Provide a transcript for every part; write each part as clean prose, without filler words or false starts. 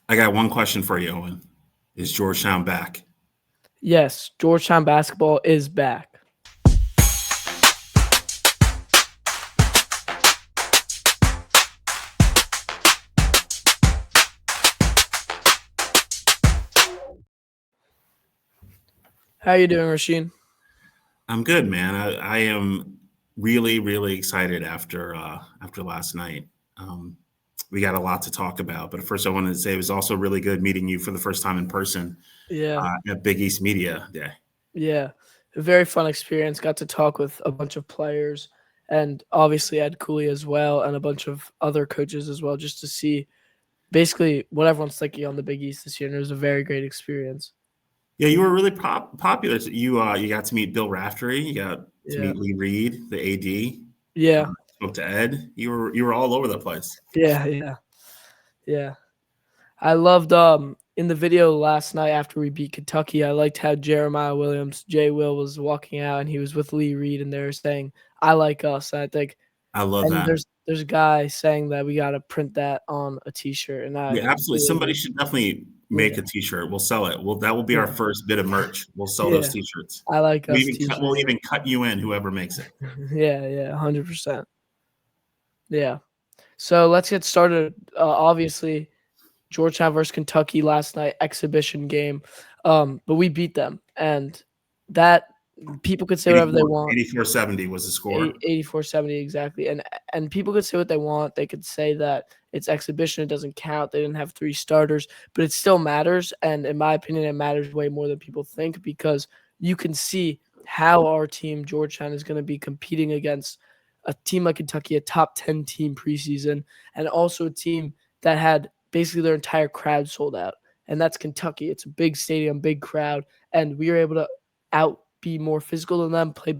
I got one question for you, Owen. Is Georgetown back? Yes, Georgetown basketball is back. How you doing, Rasheen? I'm good, man. I am really, really excited after last night. Um, we got a lot to talk about, but first, I wanted to say it was also really good meeting you for the first time in person Yeah, at Big East Media Day. yeah. A very fun experience. Got to talk with a bunch of players and obviously Ed Cooley as well, and a bunch of other coaches as well, just to see basically what everyone's thinking on the Big East this year. And it was a very great experience. Yeah, you were really popular. You got to meet Bill Raftery. You got to Yeah, meet Lee Reed, the AD. yeah, Spoke to Ed. You were all over the place. yeah. Yeah. I loved in the video last night after we beat Kentucky, I liked how Jeremiah Williams, Jay Will, was walking out and he was with Lee Reed and they were saying, I like us. And I think I love and that. there's a guy saying that we gotta print that on a t-shirt and I Yeah, absolutely. really Somebody should definitely make yeah, a T-shirt. We'll sell it. That will be our yeah, first bit of merch. We'll sell those yeah. T-shirts. I like We us even cut, we'll t-shirt. even cut you in, whoever makes it. Yeah, yeah, 100%. Yeah. So let's get started. Obviously, Georgetown versus Kentucky last night, exhibition game. But we beat them. And that people could say whatever they 84, want. 84-70 was the score. 84-70 exactly. And people could say what they want. They could say that it's exhibition, it doesn't count. They didn't have three starters, but it still matters. And in my opinion, it matters way more than people think because you can see how our team, Georgetown, is going to be competing against a team like Kentucky, a top 10 team preseason, and also a team that had basically their entire crowd sold out. And that's Kentucky. It's a big stadium, big crowd, and we were able to be more physical than them, play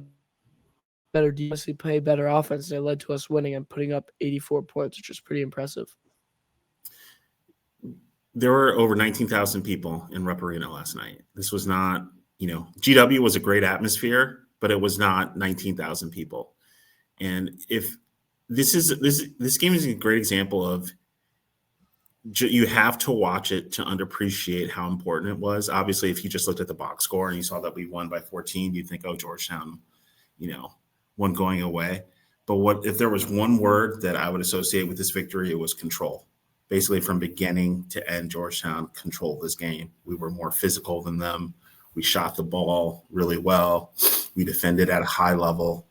better defense, play better offense. And it led to us winning and putting up 84 points, which was pretty impressive. There were over 19,000 people in Rupp Arena last night. This was not, GW was a great atmosphere, but it was not 19,000 people. And if this game is a great example of you have to watch it to underappreciate how important it was. Obviously, if you just looked at the box score and you saw that we won by 14, you'd think, oh, Georgetown, one going away. But what if there was one word that I would associate with this victory, it was control. Basically, from beginning to end, Georgetown controlled this game. We were more physical than them. We shot the ball really well. We defended at a high level.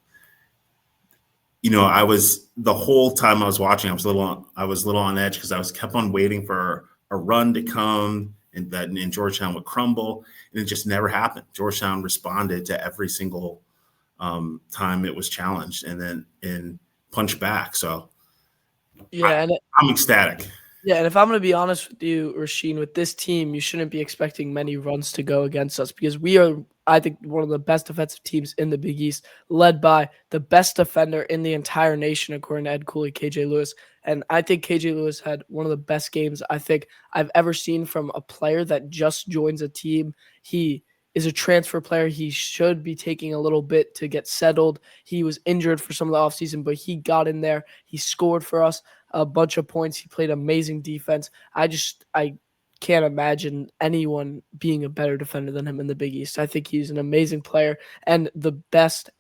I was the whole time I was watching, I was a little on edge because I was kept on waiting for a run to come and Georgetown would crumble, and it just never happened. Georgetown responded to every single time it was challenged, and punched back. So Yeah, and I'm ecstatic. yeah, and if I'm going to be honest with you, Rasheen, with this team, you shouldn't be expecting many runs to go against us because we are, I think, one of the best defensive teams in the Big East, led by the best defender in the entire nation, according to Ed Cooley, KJ Lewis. And I think KJ Lewis had one of the best games I think I've ever seen from a player that just joins a team. He is a transfer player. He should be taking a little bit to get settled. He was injured for some of the offseason, but he got in there. He scored for us a bunch of points. He played amazing defense. I can't imagine anyone being a better defender than him in the Big East. I think he's an amazing player and the best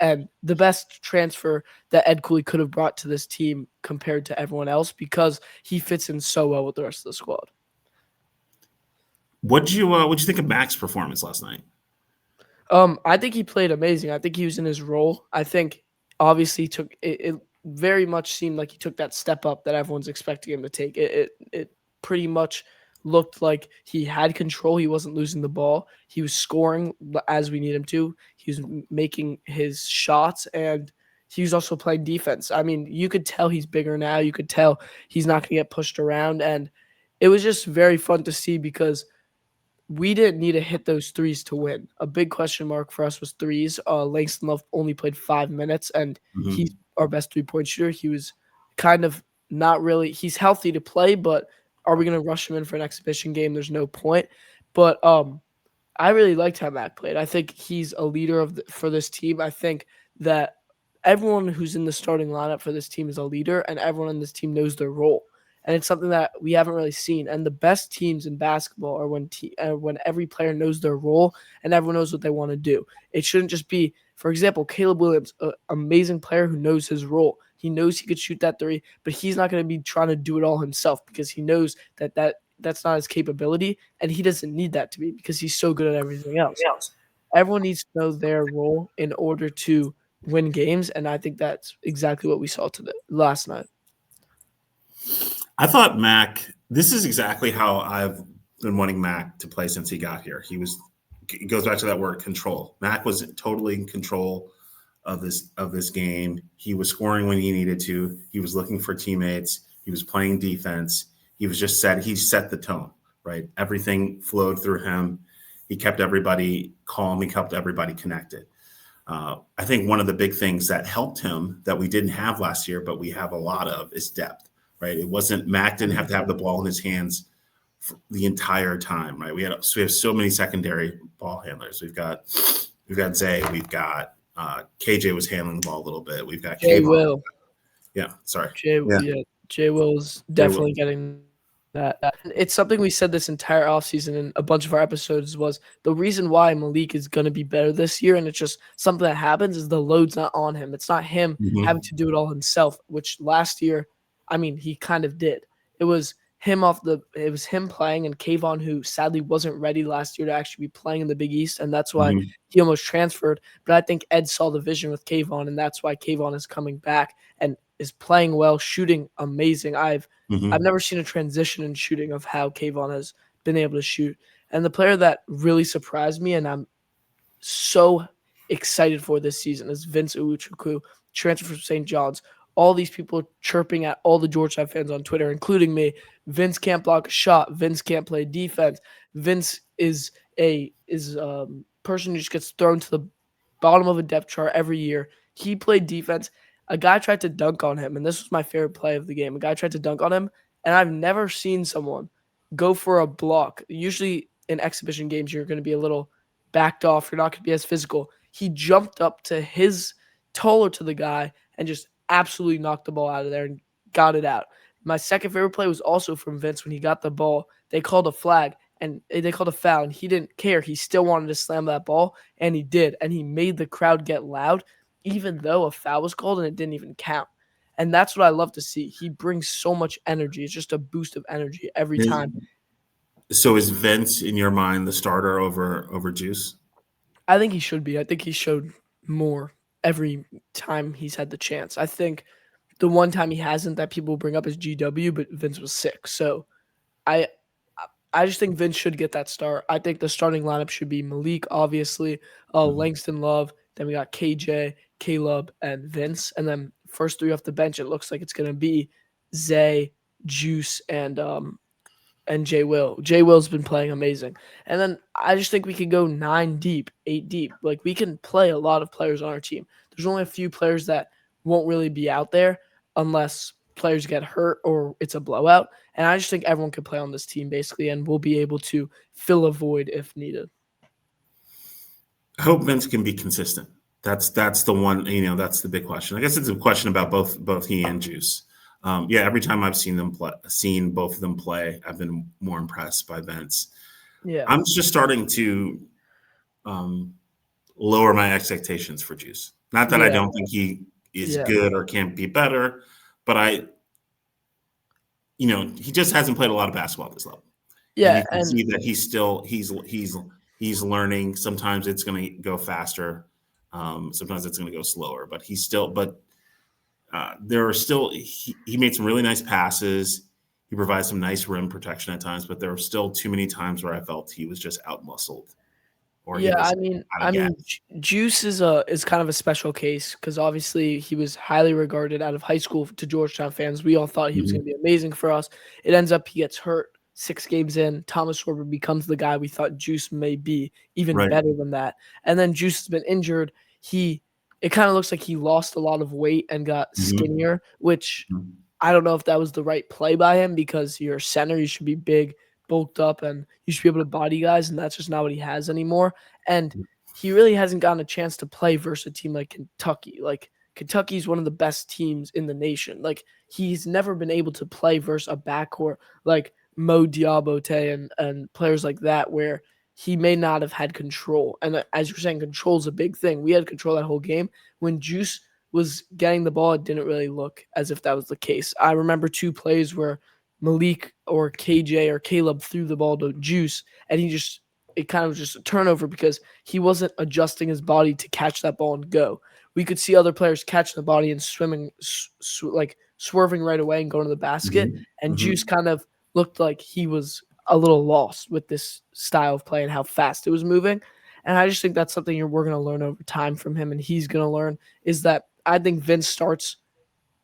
transfer that Ed Cooley could have brought to this team compared to everyone else because he fits in so well with the rest of the squad. What'd you think of Mac's performance last night? I think he played amazing. I think he was in his role. I think obviously took it very much seemed like he took that step up that everyone's expecting him to take. It pretty much looked like he had control. He wasn't losing the ball. He was scoring as we need him to. He was making his shots and he was also playing defense. I mean, you could tell he's bigger now. You could tell he's not going to get pushed around. And it was just very fun to see because we didn't need to hit those threes to win. A big question mark for us was threes. Langston Love only played 5 minutes, and Mm-hmm. he's our best three-point shooter. He was kind of not really – he's healthy to play, but are we going to rush him in for an exhibition game? There's no point. But I really liked how Mac played. I think he's a leader for this team. I think that everyone who's in the starting lineup for this team is a leader, and everyone on this team knows their role. and it's something that we haven't really seen. And the best teams in basketball are when every player knows their role and everyone knows what they want to do. It shouldn't just be, for example, Caleb Williams, an amazing player who knows his role. He knows he could shoot that three, but he's not going to be trying to do it all himself because he knows that's not his capability, and he doesn't need that to be because he's so good at everything else. Everyone needs to know their role in order to win games, and I think that's exactly what we saw last night. I thought Mac. This is exactly how I've been wanting Mac to play since he got here. It goes back to that word control. Mac was totally in control of this game. He was scoring when he needed to. He was looking for teammates. He was playing defense. He set the tone, right? Everything flowed through him. He kept everybody calm. He kept everybody connected. I think one of the big things that helped him that we didn't have last year, but we have a lot of, is depth, right? Mac didn't have to have the ball in his hands for the entire time, right? We have so many secondary ball handlers. We've got Zay. We've got KJ was handling the ball a little bit. We've got Jay Will. Yeah, sorry. Jay Will's definitely getting that. It's something we said this entire offseason in a bunch of our episodes was the reason why Malik is going to be better this year, and it's just something that happens is the load's not on him. It's not him having to do it all himself, which last year, I mean, he kind of did. It was him playing, and Kayvon, who sadly wasn't ready last year to actually be playing in the Big East, and that's why he almost transferred. But I think Ed saw the vision with Kayvon, and that's why Kayvon is coming back and is playing well, shooting amazing. I've never seen a transition in shooting of how Kayvon has been able to shoot. And the player that really surprised me, and I'm so excited for this season, is Vince Uwuchukwu, transfer from St. John's. All these people chirping at all the Georgetown fans on Twitter, including me. Vince can't block a shot. Vince can't play defense. Vince is a person who just gets thrown to the bottom of a depth chart every year. He played defense. A guy tried to dunk on him, and this was my favorite play of the game. A guy tried to dunk on him, and I've never seen someone go for a block. Usually in exhibition games, you're going to be a little backed off. You're not going to be as physical. He jumped up to his taller to the guy and just absolutely knocked the ball out of there and got it out. My second favorite play was also from Vince when he got the ball. They called a flag, and they called a foul, and he didn't care. He still wanted to slam that ball, and he did, and he made the crowd get loud, even though a foul was called and it didn't even count. And that's what I love to see. He brings so much energy. It's just a boost of energy every time. So is Vince, in your mind, the starter over Juice? I think he should be. I think he showed more every time he's had the chance. I think the one time he hasn't that people bring up is GW, but Vince was sick. So I just think Vince should get that start. I think the starting lineup should be Malik, obviously, Langston Love. Then we got KJ, Caleb, and Vince. And then first three off the bench, it looks like it's going to be Zay, Juice, and Jay Will. Jay Will's been playing amazing. And then I just think we could go 9 deep, 8 deep. Like, we can play a lot of players on our team. There's only a few players that won't really be out there unless players get hurt or it's a blowout. And I just think everyone could play on this team, basically, and we'll be able to fill a void if needed. I hope Vince can be consistent. That's the one, that's the big question. I guess it's a question about both he and Juice. Every time I've seen both of them play, I've been more impressed by Vince. Yeah, I'm just starting to lower my expectations for Juice. Not that I don't think he is good or can't be better, but he just hasn't played a lot of basketball at this level. Yeah, and you can see that he's learning. Sometimes it's going to go faster. Sometimes it's going to go slower. But there are still he made some really nice passes. He provides some nice rim protection at times, but there were still too many times where I felt he was just out-muscled. Juice is kind of a special case because obviously he was highly regarded out of high school to Georgetown fans. We all thought he was going to be amazing for us. It ends up he gets hurt 6 games in. Thomas Schwarber becomes the guy we thought Juice may be, even better than that. And then Juice has been injured. It kind of looks like he lost a lot of weight and got skinnier, which I don't know if that was the right play by him because you're a center. You should be big, bulked up, and you should be able to body guys, and that's just not what he has anymore. And he really hasn't gotten a chance to play versus a team like Kentucky. Like, Kentucky's one of the best teams in the nation. Like, he's never been able to play versus a backcourt like Mo Diabote and players like that, where he may not have had control. And as you're saying, control is a big thing. We had control that whole game. When Juice was getting the ball, it didn't really look as if that was the case. I remember 2 plays where Malik or KJ or Caleb threw the ball to Juice, and it kind of was just a turnover because he wasn't adjusting his body to catch that ball and go. We could see other players catching the body and swimming, like swerving right away and going to the basket. Mhm. And Mhm. Juice kind of looked like he was a little lost with this style of play and how fast it was moving. And I just think that's something we're going to learn over time from him, and he's going to learn, is that I think Vince starts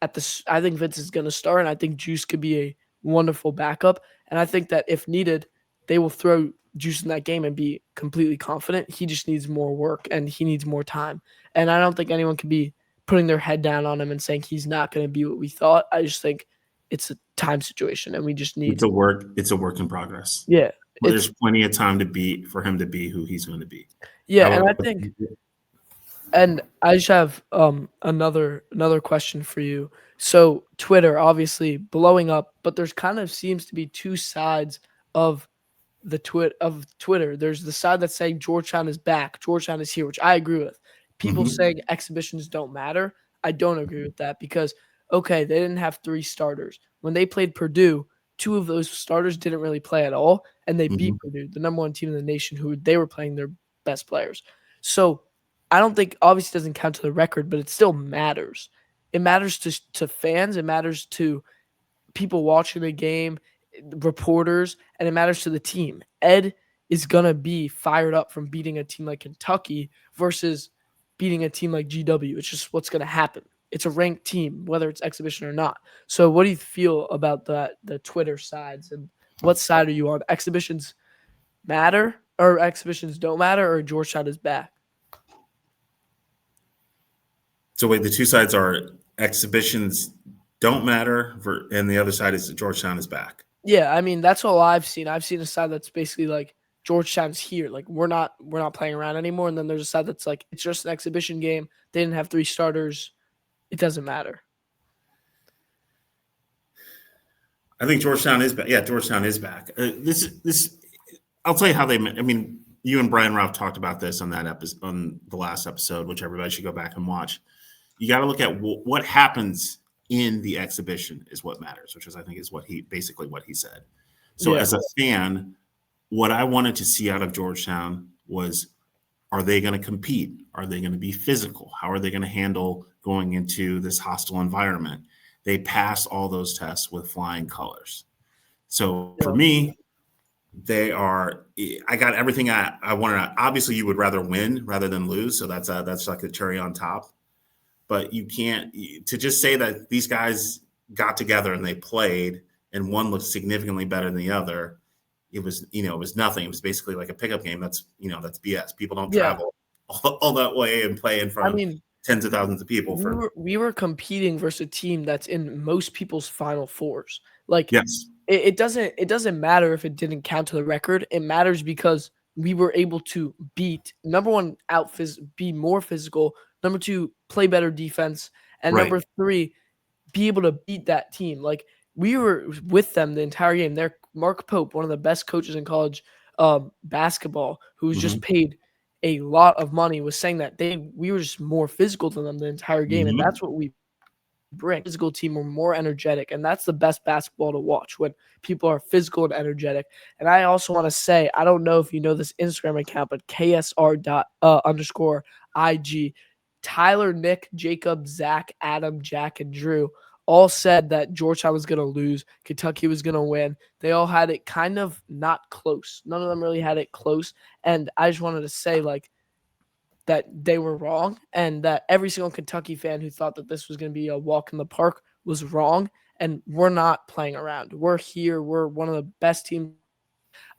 at the. I think Vince is going to start, and I think Juice could be a wonderful backup. And I think that if needed, they will throw Juice in that game and be completely confident. He just needs more work and he needs more time. And I don't think anyone can be putting their head down on him and saying he's not going to be what we thought. I just think it's a time situation, and we just need. It's a work in progress. Yeah, But there's plenty of time for him to be who he's going to be. yeah, and I think. And I just have another question for you. So Twitter obviously blowing up, but there's kind of seems to be 2 sides of Twitter. There's the side that's saying Georgetown is back, Georgetown is here, which I agree with. People saying exhibitions don't matter. I don't agree with that because okay, they didn't have 3 starters. When they played Purdue, 2 of those starters didn't really play at all, and they beat Purdue, the number 1 team in the nation, who they were playing their best players. So I don't think, obviously, it doesn't count to the record, but it still matters. It matters to fans. It matters to people watching the game, reporters, and it matters to the team. Ed is going to be fired up from beating a team like Kentucky versus beating a team like GW. It's just what's going to happen. It's a ranked team, whether it's exhibition or not. So what do you feel about the Twitter sides, and what side are you on? Exhibitions matter, or exhibitions don't matter, or Georgetown is back? So wait, the 2 sides are exhibitions don't matter, and the other side is Georgetown is back. Yeah, I mean, that's all I've seen. I've seen a side that's basically like Georgetown's here. Like we're not playing around anymore. And then there's a side that's like it's just an exhibition game. They didn't have 3 starters. It doesn't matter. I think Georgetown is back. Yeah, Georgetown is back. This I'll tell you how they met. I mean, you and Brian Ralph talked about this on that episode, on the last episode, which everybody should go back and watch. You got to look at what happens in the exhibition is what matters, which is, I think, is what he said. So as a fan, what I wanted to see out of Georgetown was, are they going to compete? Are they going to be physical? How are they going to handle going into this hostile environment? They passed all those tests with flying colors. So for me, I got everything I wanted. Obviously, you would rather win rather than lose. So that's like the cherry on top. But you can't to just say that these guys got together and they played and one looked significantly better than the other. It was nothing. It was basically like a pickup game. That's BS. People don't travel all that way and play in front of tens of thousands of people. We were competing versus a team that's in most people's Final Fours. Like, yes, it doesn't matter if it didn't count to the record. It matters because we were able to beat, number 1, be more physical, number 2, play better defense, and number 3, be able to beat that team. Like, we were with them the entire game. They're Mark Pope, one of the best coaches in college basketball, who's just paid a lot of money, was saying that we were just more physical than them the entire game, and that's what we bring. Physical team are more energetic, and that's the best basketball to watch, when people are physical and energetic. And I also want to say, I don't know if you know this Instagram account, but KSR_IG, Tyler, Nick, Jacob, Zach, Adam, Jack, and Drew all said that Georgetown was going to lose, Kentucky was going to win. They all had it kind of not close. None of them really had it close. And I just wanted to say, like, that they were wrong, and that every single Kentucky fan who thought that this was going to be a walk in the park was wrong. And we're not playing around. We're here. We're one of the best teams.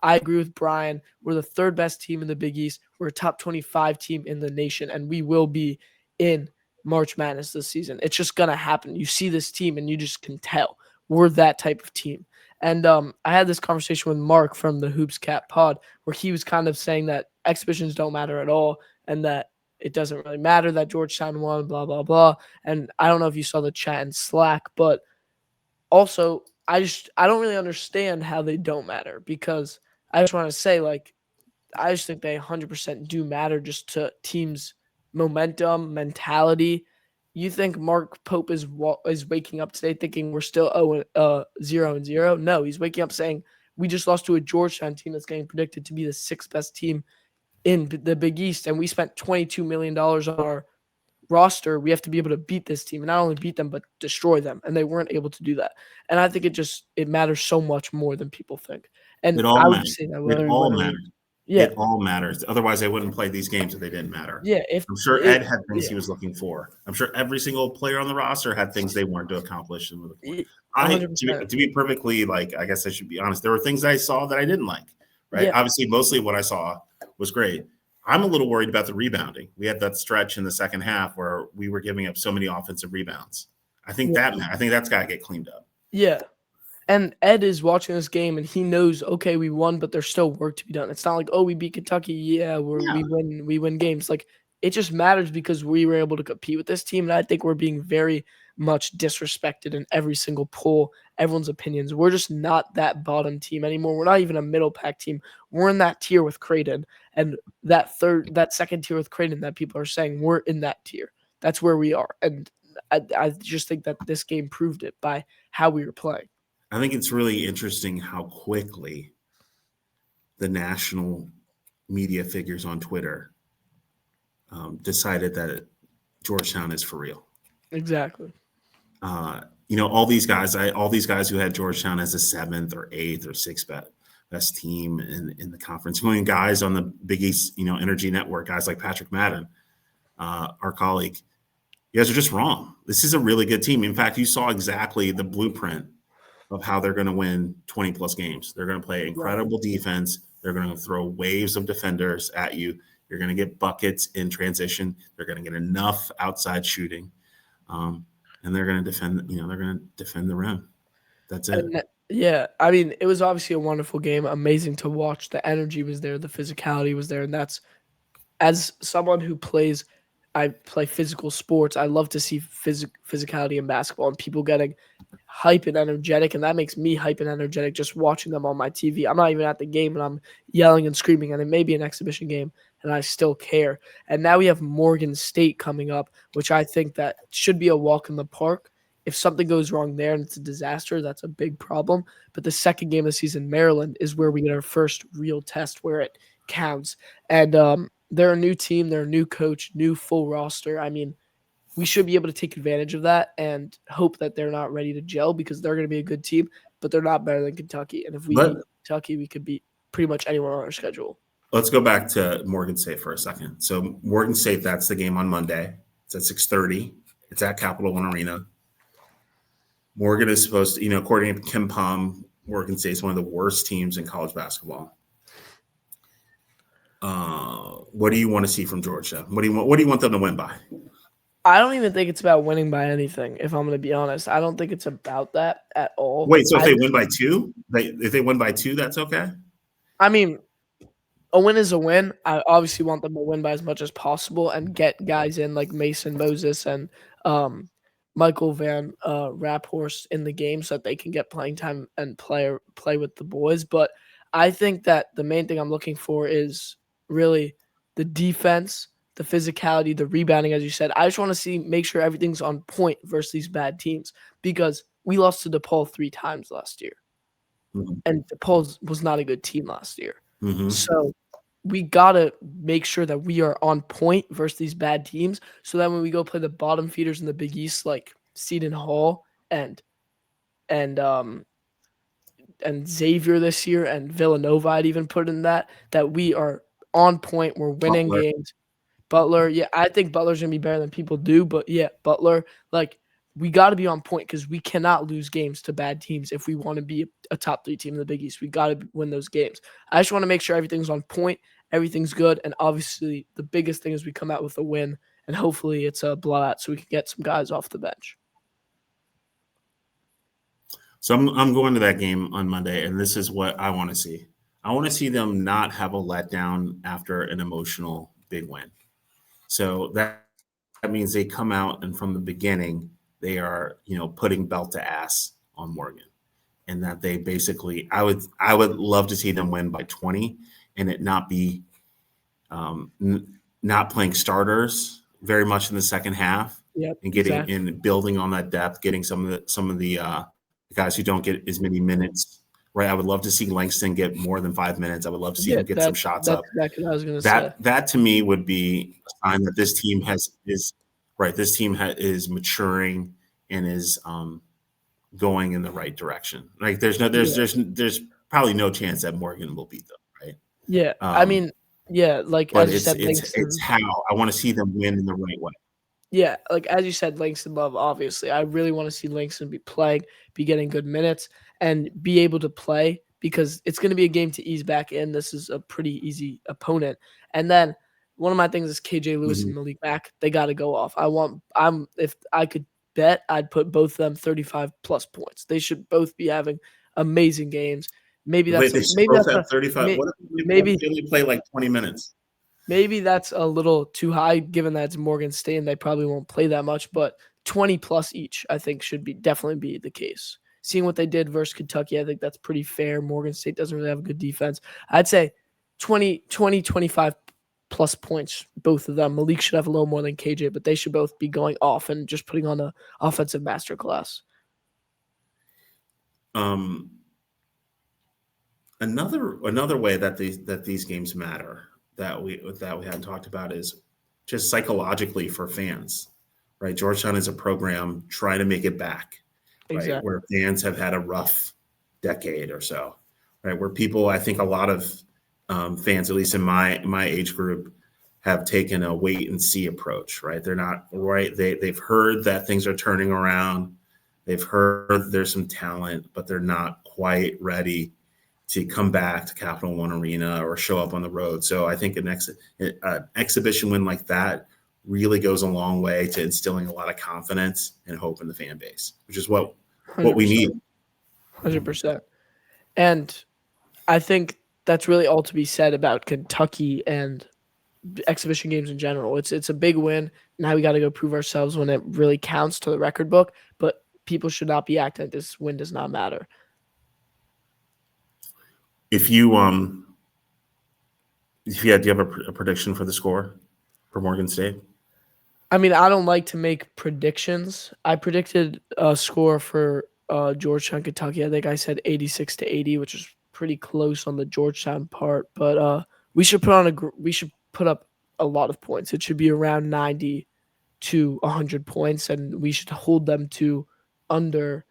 I agree with Brian. We're the 3rd best team in the Big East. We're a top 25 team in the nation, and we will be in March Madness this season. It's just going to happen. You see this team, and you just can tell we're that type of team. And I had this conversation with Mark from the Hoops Cat pod, where he was kind of saying that exhibitions don't matter at all, and that it doesn't really matter that Georgetown won, blah, blah, blah. And I don't know if you saw the chat in Slack, but also I don't really understand how they don't matter, because I just want to say, like, I just think they 100% do matter just to teams' momentum, mentality. You think Mark Pope is waking up today thinking we're still 0-0? No, he's waking up saying we just lost to a Georgetown team that's getting predicted to be the sixth best team in the Big East, and we spent $22 million on our roster. We have to be able to beat this team, and not only beat them but destroy them, and they weren't able to do that. And I think it matters so much more than people think. And It all I would matters. say that It whether all whether matters. yeah, It all matters. Otherwise, they wouldn't play these games if they didn't matter. yeah, if I'm sure it, Ed had things yeah, he was looking for. I'm sure every single player on the roster had things they wanted to accomplish and were looking for. To 100%. be perfectly, like, I guess I should be honest, there were things I saw that I didn't like, right? Yeah, Obviously, mostly what I saw was great. I'm a little worried about the rebounding. We had that stretch in the second half where we were giving up so many offensive rebounds. I think that's got to get cleaned up. yeah. And Ed is watching this game, and he knows, okay, we won, but there's still work to be done. It's not like, oh, we beat Kentucky, yeah, we win games. Like, it just matters because we were able to compete with this team, and I think we're being very much disrespected in every single poll, everyone's opinions. We're just not that bottom team anymore. We're not even a middle pack team. We're in that tier with Creighton, and that second tier with Creighton that people are saying, we're in that tier. That's where we are, and I just think that this game proved it by how we were playing. I think it's really interesting how quickly the national media figures on Twitter decided that Georgetown is for real. Exactly. All these guys who had Georgetown as a seventh or eighth or sixth best team in the conference, including guys on the Big East, Energy Network, guys like Patrick Madden, our colleague. You guys are just wrong. This is a really good team. In fact, you saw exactly the blueprint of how they're going to win 20 plus games. They're going to play incredible defense. They're going to throw waves of defenders at you. You're going to get buckets in transition. They're going to get enough outside shooting, and they're going to defend. They're going to defend the rim. That's it. Yeah, I mean, it was obviously a wonderful game, amazing to watch. The energy was there, the physicality was there, and that's, as someone who I play physical sports, I love to see physicality in basketball and people getting hype and energetic, and that makes me hype and energetic just watching them on my TV. I'm not even at the game, and I'm yelling and screaming, and it may be an exhibition game, and I still care. And now we have Morgan State coming up, which I think that should be a walk in the park. If something goes wrong there and it's a disaster, that's a big problem. But the second game of the season, Maryland, is where we get our first real test where it counts. And they're a new team, they're a new coach, new full roster. I mean, we should be able to take advantage of that and hope that they're not ready to gel, because they're going to be a good team, but they're not better than Kentucky. And if we beat Kentucky, we could beat pretty much anyone on our schedule. Let's go back to Morgan State for a second. So Morgan State, that's the game on Monday. It's at 6:30. It's at Capital One Arena. Morgan is supposed to, according to Kim Pom, Morgan State is one of the worst teams in college basketball. What do you want to see from Georgia? What do you want them to win by? I don't even think it's about winning by anything, if I'm going to be honest. I don't think it's about that at all. Wait, so if they win by two, that's okay? I mean, a win is a win. I obviously want them to win by as much as possible and get guys in like Mason Moses and Michael Van Raphorst in the game so that they can get playing time and play with the boys. But I think that the main thing I'm looking for is really the defense, the physicality, the rebounding, as you said. I just want to make sure everything's on point versus these bad teams, because we lost to DePaul 3 times last year. Mm-hmm. And DePaul was not a good team last year. Mm-hmm. So we got to make sure that we are on point versus these bad teams, so that when we go play the bottom feeders in the Big East like Seton Hall and Xavier this year and Villanova, I'd even put in that we are on point. We're winning games. Butler, yeah, I think Butler's going to be better than people do, but yeah, Butler, like, we got to be on point because we cannot lose games to bad teams if we want to be a top 3 team in the Big East. We got to win those games. I just want to make sure everything's on point, everything's good, and obviously the biggest thing is we come out with a win, and hopefully it's a blowout so we can get some guys off the bench. So I'm going to that game on Monday, and this is what I want to see. I want to see them not have a letdown after an emotional big win. So that means they come out and from the beginning they are, putting belt to ass on Morgan, and that they basically, I would love to see them win by 20, and it not be not playing starters very much in the second half, Yep, and getting exactly. and building on that depth, getting some of the guys who don't get as many minutes. Right, I would love to see Langston get more than 5 minutes. I would love to see Yeah, him get some that shots that's up. exactly what I was gonna say. That to me would be a sign that this team is right. This team is maturing and is going in the right direction. Like Yeah, there's probably no chance that Morgan will beat them, right? yeah. I Um, mean, yeah, like but as you it's said, it's it's Langston. how I want to see them win in the right way. Yeah, like as you said, Langston Love, obviously. I really want to see Langston be playing, be getting good minutes, and be able to play because it's going to be a game to ease back in. This is a pretty easy opponent. And then one of my things is KJ Lewis Mhm. and Malik Mack. They got to go off. If I could bet, I'd put both of them 35 plus points. They should both be having amazing games. Wait, they should Maybe both that's have a 35. may- What if maybe they only play like 20 minutes? Maybe that's a little too high given that it's Morgan State and they probably won't play that much, but 20 plus each, I think, should be definitely be the case. Seeing what they did versus Kentucky, I think that's pretty fair. Morgan State doesn't really have a good defense. I'd say 25 plus points, both of them. Malik should have a little more than KJ, but they should both be going off and just putting on a offensive masterclass. Um, another way that these games matter that we hadn't talked about is just psychologically for fans, right? Georgetown is a program trying to make it back, right? Exactly. Where fans have had a rough decade or so, right? Where people, I think, a lot of fans, at least in my age group, have taken a wait and see approach, right? They're not right. They've heard that things are turning around. They've heard there's some talent, but they're not quite ready to come back to Capital One Arena or show up on the road. So I think an exhibition win like that really goes a long way to instilling a lot of confidence and hope in the fan base, which is what we 100%. need. 100%. And I think that's really all to be said about Kentucky and exhibition games in general. It's a big win. Now we got to go prove ourselves when it really counts to the record book. But people should not be acting like this win does not matter. If you do you have a prediction for the score for Morgan State? I mean, I don't like to make predictions. I predicted a score for Georgetown, Kentucky. I think I said 86-80, which is pretty close on the Georgetown part. But we should put up a lot of points. It should be around 90 to 100 points, and we should hold them to under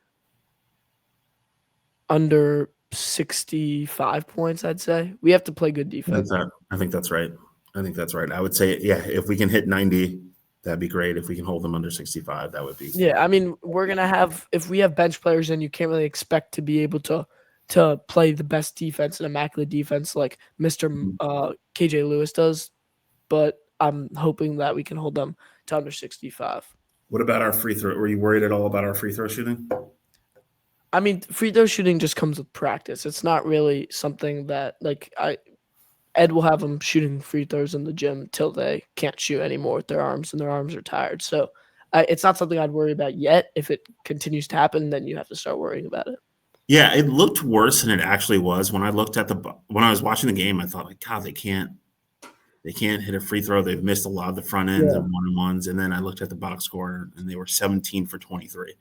under 65 points, I'd say. We have to play good defense. I think that's right. I think that's right. I would say, yeah, if we can hit 90, that'd be great. If we can hold them under 65, that would be. Yeah, I mean, if we have bench players, then you can't really expect to be able to play the best defense and immaculate defense like Mr. Mhm. KJ Lewis does, but I'm hoping that we can hold them to under 65. What about our free throw? Were you worried at all about our free throw shooting? I mean, free throw shooting just comes with practice. It's not really something that Ed will have them shooting free throws in the gym till they can't shoot anymore with their arms and their arms are tired. So it's not something I'd worry about yet. If it continues to happen, then you have to start worrying about it. Yeah, it looked worse than it actually was. When I was watching the game, I thought, like, God, they can't hit a free throw. They've missed a lot of the front ends Yeah. and one-on-ones. And then I looked at the box score, and they were 17 for 23,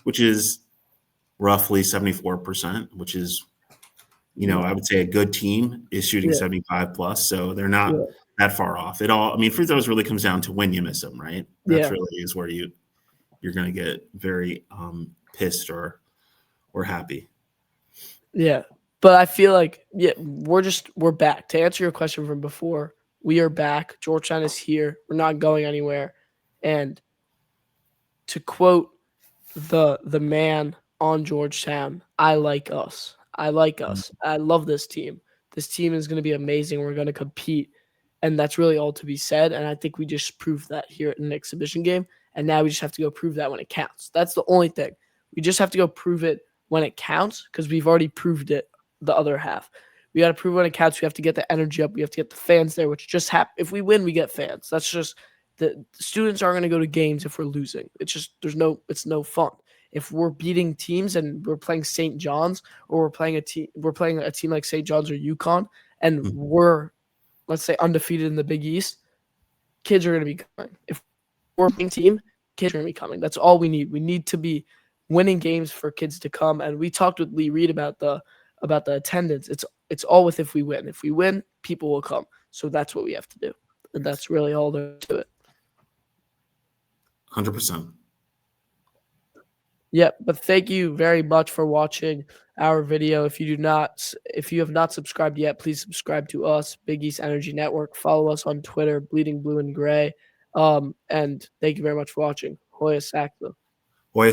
which is roughly 74%, which is, I would say a good team is shooting Yeah. 75 plus. So they're not Yeah. that far off. Free throws really comes down to when you miss them, right? That's Yeah. really is where you're going to get very pissed or happy. Yeah. But I feel like, we're back. To answer your question from before, we are back. Georgetown is here. We're not going anywhere. And to quote the man on Georgetown, I like us. I like us. I love this team. This team is going to be amazing. We're going to compete. And that's really all to be said. And I think we just proved that here in an exhibition game. And now we just have to go prove that when it counts. That's the only thing. We just have to go prove it when it counts because we've already proved it the other half. We got to prove when it counts. We have to get the energy up. We have to get the fans there, which just happen. If we win, we get fans. That's just The students aren't going to go to games if we're losing. It's no fun. If we're beating teams and we're playing St. John's, or we're playing a team like St. John's or UConn, and Mhm. we're, let's say, undefeated in the Big East, kids are going to be coming. If we're a winning team, kids are going to be coming. That's all we need. We need to be winning games for kids to come. And we talked with Lee Reed about the attendance. It's all with if we win. If we win, people will come. So that's what we have to do. And that's really all there to it. 100%. Yeah, but thank you very much for watching our video. If you have not subscribed yet, please subscribe to us, Big East Energy Network. Follow us on Twitter, Bleeding Blue and Gray. And thank you very much for watching. Hoya Sackville. Hoya